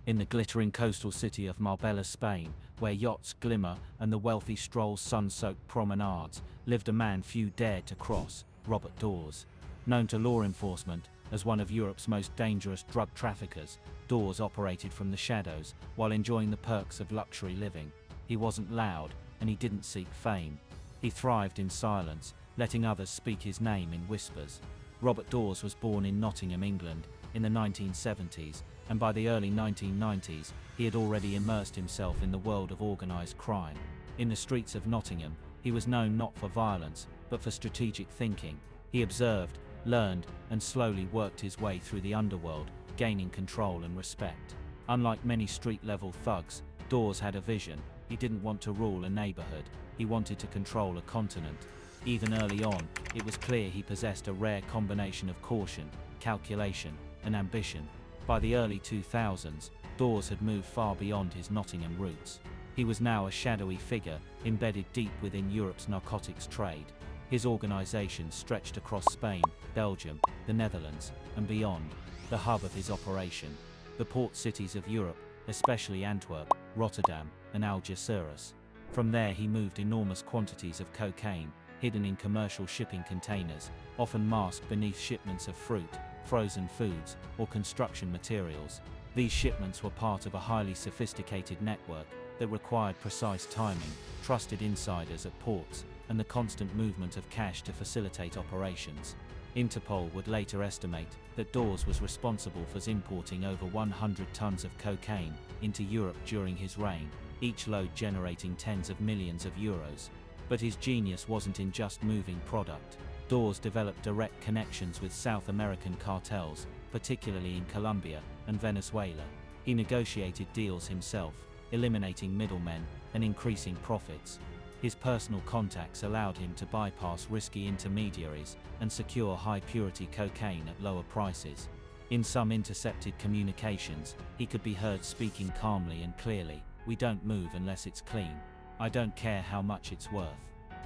In the glittering coastal city of Marbella, Spain, where yachts glimmer and the wealthy stroll sun-soaked promenades, lived a man few dared to cross, Robert Dawes. Known to law enforcement as one of Europe's most dangerous drug traffickers, Dawes operated from the shadows while enjoying the perks of luxury living. He wasn't loud, and he didn't seek fame. He thrived in silence, letting others speak his name in whispers. Robert Dawes was born in Nottingham, England, in the 1970s, and by the early 1990s, he had already immersed himself in the world of organized crime. In the streets of Nottingham, he was known not for violence, but for strategic thinking. He observed, learned, and slowly worked his way through the underworld, gaining control and respect. Unlike many street-level thugs, Dawes had a vision. He didn't want to rule a neighborhood, he wanted to control a continent. Even early on, it was clear he possessed a rare combination of caution, calculation, and ambition. By the early 2000s, Dawes had moved far beyond his Nottingham roots. He was now a shadowy figure, embedded deep within Europe's narcotics trade. His organization stretched across Spain, Belgium, the Netherlands, and beyond, the hub of his operation. The port cities of Europe, especially Antwerp, Rotterdam, and Algeciras. From there he moved enormous quantities of cocaine, hidden in commercial shipping containers, often masked beneath shipments of fruit, frozen foods, or construction materials. These shipments were part of a highly sophisticated network that required precise timing, trusted insiders at ports, and the constant movement of cash to facilitate operations. Interpol would later estimate that Dawes was responsible for importing over 100 tons of cocaine into Europe during his reign, each load generating tens of millions of euros. But his genius wasn't in just moving product. Dawes developed direct connections with South American cartels, particularly in Colombia and Venezuela. He negotiated deals himself, eliminating middlemen and increasing profits. His personal contacts allowed him to bypass risky intermediaries and secure high-purity cocaine at lower prices. In some intercepted communications, he could be heard speaking calmly and clearly, "We don't move unless it's clean. I don't care how much it's worth."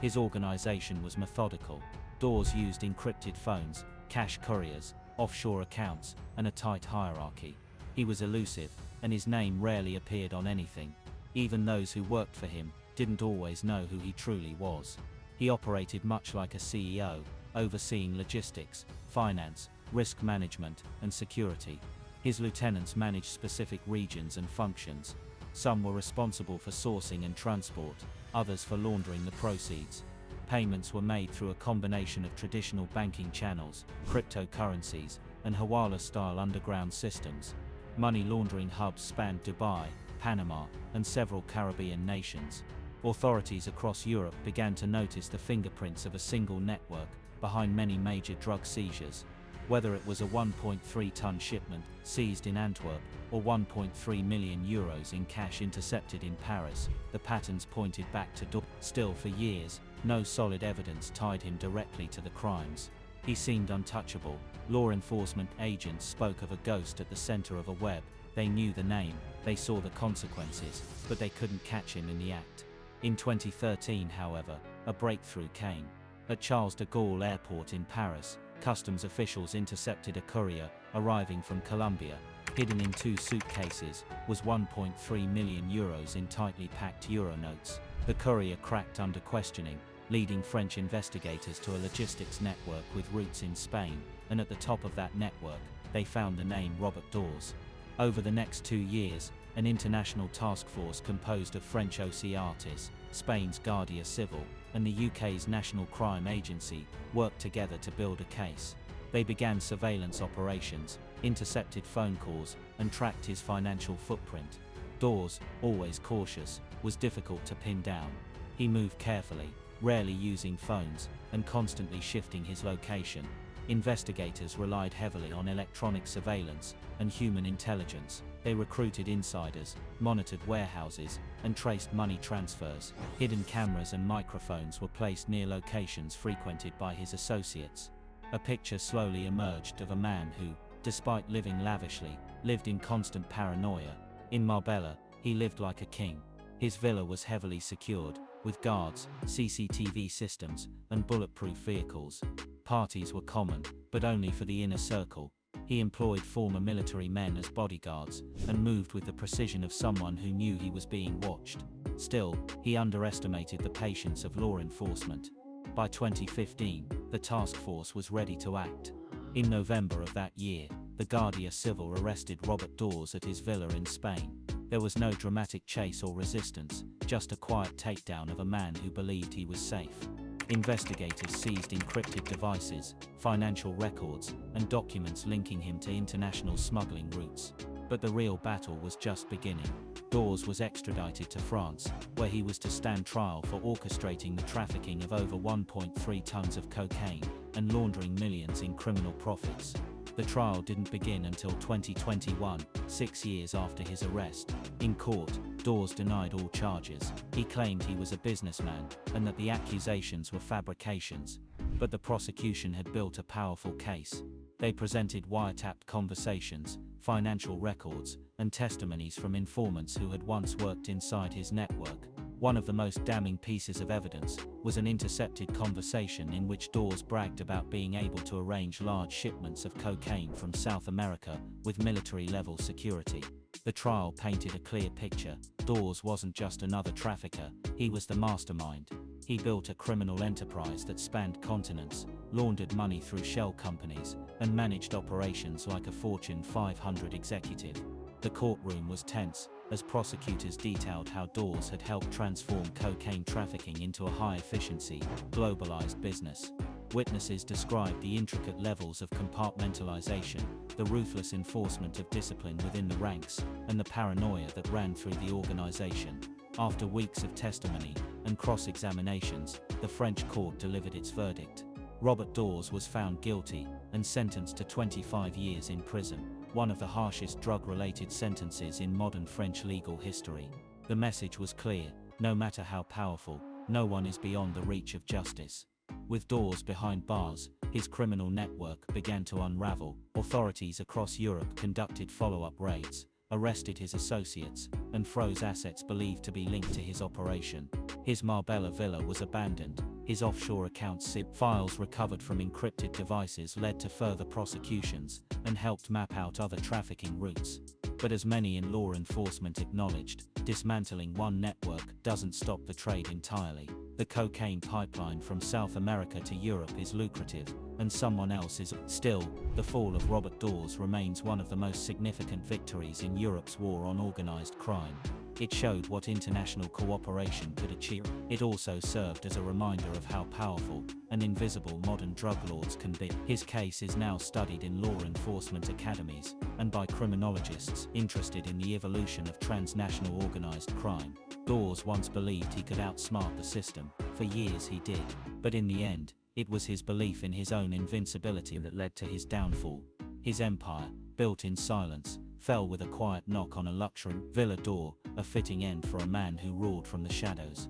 His organization was methodical. Dawes used encrypted phones, cash couriers, offshore accounts, and a tight hierarchy. He was elusive, and his name rarely appeared on anything. Even those who worked for him didn't always know who he truly was. He operated much like a CEO, overseeing logistics, finance, risk management, and security. His lieutenants managed specific regions and functions. Some were responsible for sourcing and transport, others for laundering the proceeds. Payments were made through a combination of traditional banking channels, cryptocurrencies, and Hawala-style underground systems. Money laundering hubs spanned Dubai, Panama, and several Caribbean nations. Authorities across Europe began to notice the fingerprints of a single network behind many major drug seizures. Whether it was a 1.3-ton shipment seized in Antwerp or 1.3 million euros in cash intercepted in Paris, the patterns pointed back to Dawes. Still, for years, no solid evidence tied him directly to the crimes. He seemed untouchable. Law enforcement agents spoke of a ghost at the center of a web. They knew the name, they saw the consequences, but they couldn't catch him in the act. In 2013, however, a breakthrough came. At Charles de Gaulle Airport in Paris, customs officials intercepted a courier arriving from Colombia. Hidden in 2 suitcases was 1.3 million euros in tightly packed euro notes. The courier cracked under questioning, leading French investigators to a logistics network with roots in Spain, and at the top of that network, they found the name Robert Dawes. Over the next 2 years, an international task force composed of French OCRTIS, Spain's Guardia Civil, and the UK's National Crime Agency worked together to build a case. They began surveillance operations, intercepted phone calls, and tracked his financial footprint. Dawes, always cautious, was difficult to pin down. He moved carefully, rarely using phones, and constantly shifting his location. Investigators relied heavily on electronic surveillance and human intelligence. They recruited insiders, monitored warehouses, and traced money transfers. Hidden cameras and microphones were placed near locations frequented by his associates. A picture slowly emerged of a man who, despite living lavishly, lived in constant paranoia. In Marbella, he lived like a king. His villa was heavily secured, with guards, CCTV systems, and bulletproof vehicles. Parties were common, but only for the inner circle. He employed former military men as bodyguards, and moved with the precision of someone who knew he was being watched. Still, he underestimated the patience of law enforcement. By 2015, the task force was ready to act. In November of that year, the Guardia Civil arrested Robert Dawes at his villa in Spain. There was no dramatic chase or resistance, just a quiet takedown of a man who believed he was safe. Investigators seized encrypted devices, financial records, and documents linking him to international smuggling routes. But the real battle was just beginning. Dawes was extradited to France, where he was to stand trial for orchestrating the trafficking of over 1.3 tons of cocaine and laundering millions in criminal profits. The trial didn't begin until 2021, 6 years after his arrest. In court, Dawes denied all charges. He claimed he was a businessman and that the accusations were fabrications. But the prosecution had built a powerful case. They presented wiretapped conversations, financial records, and testimonies from informants who had once worked inside his network. One of the most damning pieces of evidence was an intercepted conversation in which Dawes bragged about being able to arrange large shipments of cocaine from South America with military-level security. The trial painted a clear picture. Dawes wasn't just another trafficker, he was the mastermind. He built a criminal enterprise that spanned continents, laundered money through shell companies, and managed operations like a Fortune 500 executive. The courtroom was tense, as prosecutors detailed how Dawes had helped transform cocaine trafficking into a high-efficiency, globalized business. Witnesses described the intricate levels of compartmentalization, the ruthless enforcement of discipline within the ranks, and the paranoia that ran through the organization. After weeks of testimony and cross-examinations, the French court delivered its verdict. Robert Dawes was found guilty and sentenced to 25 years in prison, one of the harshest drug-related sentences in modern French legal history. The message was clear: no matter how powerful, no one is beyond the reach of justice. With Dawes behind bars, his criminal network began to unravel. Authorities across Europe conducted follow-up raids, arrested his associates, and froze assets believed to be linked to his operation. His Marbella villa was abandoned. His offshore accounts zip files recovered from encrypted devices led to further prosecutions and helped map out other trafficking routes. But as many in law enforcement acknowledged, dismantling one network doesn't stop the trade entirely. The cocaine pipeline from South America to Europe is lucrative, and someone else is. Still, the fall of Robert Dawes remains one of the most significant victories in Europe's war on organized crime. It showed what international cooperation could achieve. It also served as a reminder of how powerful and invisible modern drug lords can be. His case is now studied in law enforcement academies and by criminologists interested in the evolution of transnational organized crime. Dawes once believed he could outsmart the system. For years he did. But in the end, it was his belief in his own invincibility that led to his downfall. His empire, built in silence, fell with a quiet knock on a luxury villa door, a fitting end for a man who ruled from the shadows.